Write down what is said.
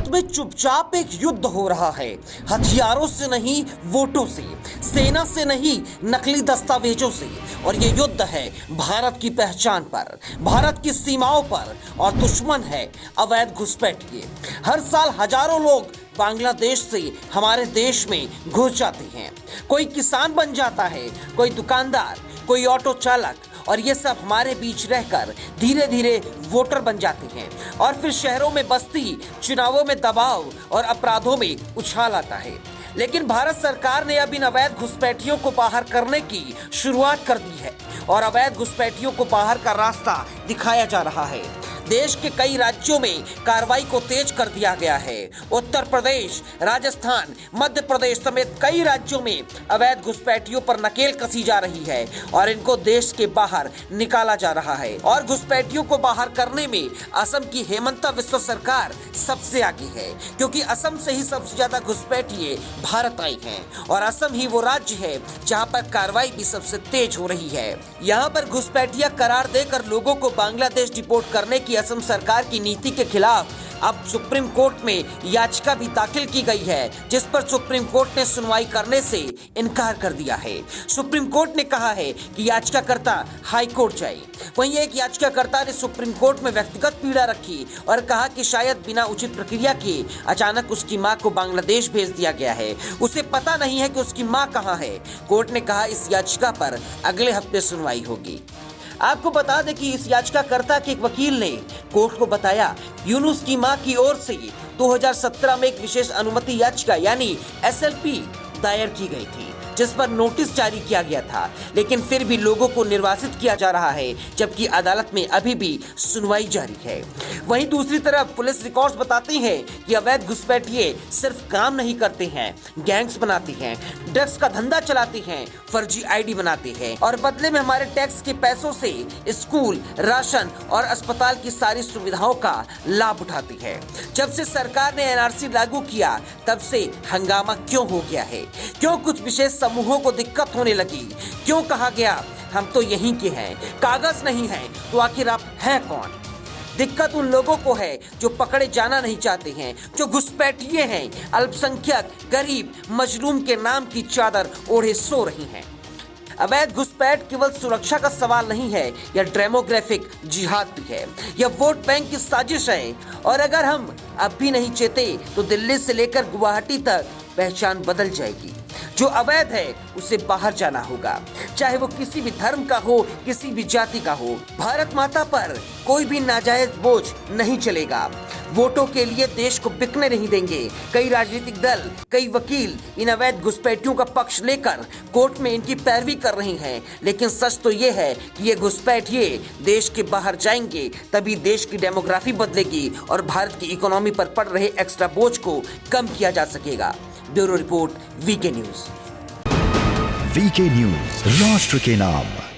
में चुपचाप एक युद्ध हो रहा है, हथियारों से नहीं वोटों से, सेना से नहीं नकली दस्तावेजों से। और ये युद्ध है भारत की पहचान पर, भारत की सीमाओं पर, और दुश्मन है अवैध घुसपैठिए। हर साल हजारों लोग बांग्लादेश से हमारे देश में घुस जाते हैं। कोई किसान बन जाता है, कोई दुकानदार, कोई ऑटो चालक, और ये सब हमारे बीच रहकर धीरे धीरे वोटर बन जाते हैं। और फिर शहरों में बस्ती, चुनावों में दबाव और अपराधों में उछाल आता है। लेकिन भारत सरकार ने अब इन अवैध घुसपैठियों को बाहर करने की शुरुआत कर दी है और अवैध घुसपैठियों को बाहर का रास्ता दिखाया जा रहा है। देश के कई राज्यों में कार्रवाई को तेज कर दिया गया है। उत्तर प्रदेश, राजस्थान, मध्य प्रदेश समेत कई राज्यों में अवैध घुसपैठियों पर नकेल कसी जा रही है और इनको देश के बाहर निकाला जा रहा है। और घुसपैठियों को बाहर करने में असम की हेमंता बिस्वा सरकार सबसे आगे है, क्योंकि असम से ही सबसे ज्यादा घुसपैठिए भारत आई हैं और असम ही वो राज्य है जहां पर कार्रवाई भी सबसे तेज हो रही है। यहाँ पर घुसपैठिया करार देकर लोगों को बांग्लादेश डिपोर्ट करने की असम सरकार की नीति के खिलाफ अब सुप्रीम कोर्ट में याचिका भी दाखिल की गई है, जिस पर सुप्रीम कोर्ट ने सुनवाई करने से इनकार कर दिया है। सुप्रीम कोर्ट ने कहा है कि याचिकाकर्ता हाई कोर्ट जाए। वहीं एक याचिकाकर्ता ने सुप्रीम कोर्ट में व्यक्तिगत पीड़ा रखी और कहा कि शायद बिना उचित प्रक्रिया के अचानक उसकी मां को बांग्लादेश भेज दिया गया है, उसे पता नहीं है कि उसकी मां कहां है। कोर्ट ने कहा इस याचिका पर अगले हफ्ते सुनवाई होगी। आपको बता दें कि इस याचिकाकर्ता के एक वकील ने कोर्ट को बताया यूनुस की मां की ओर से 2017 में एक विशेष अनुमति याचिका यानी SLP दायर की गई थी, जिस पर नोटिस जारी किया गया था, लेकिन फिर भी लोगों को निर्वासित किया जा रहा है, जबकि अदालत में अभी भी सुनवाई जारी है। वहीं दूसरी तरफ पुलिस रिकॉर्ड्स बताते हैं कि अवैध घुसपैठिए सिर्फ काम नहीं करते हैं, गैंग्स बनाते हैं, ड्रग्स का धंधा चलाते हैं, फर्जी ID बनाते हैं और बदले में हमारे टैक्स के पैसों से स्कूल, राशन और अस्पताल की सारी सुविधाओं का लाभ उठाती है। जब से सरकार ने NRC लागू किया तब से हंगामा क्यों हो गया है? क्यों कुछ विशेष समूहों को दिक्कत होने लगी? क्यों कहा गया हम तो यहीं के हैं, कागज नहीं है, तो आखिर आप हैं कौन? दिक्कत उन लोगों को है जो पकड़े जाना नहीं चाहते हैं, जो घुसपैठिए हैं, अल्पसंख्यक, गरीब, मजलूम के नाम की चादर ओढ़े सो रही हैं। अवैध घुसपैठ केवल सुरक्षा का सवाल नहीं है, यह डेमोग्राफिक जिहाद भी है, यह वोट बैंक की साजिश है। और अगर हम अब भी नहीं चेते तो दिल्ली से लेकर गुवाहाटी तक पहचान बदल जाएगी। जो अवैध है उसे बाहर जाना होगा, चाहे वो किसी भी धर्म का हो, किसी भी जाति का हो। भारत माता पर कोई भी नाजायज बोझ नहीं चलेगा। वोटों के लिए देश को बिकने नहीं देंगे। कई राजनीतिक दल, कई वकील इन अवैध घुसपैठियों का पक्ष लेकर कोर्ट में इनकी पैरवी कर रही हैं, लेकिन सच तो ये है कि ये घुसपैठिए देश के बाहर जाएंगे, तभी देश की डेमोग्राफी बदलेगी और भारत की इकोनॉमी पर पड़ रहे एक्स्ट्रा बोझ को कम किया जा सकेगा। Bureau report, VK news. VK news, राष्ट्र के नाम।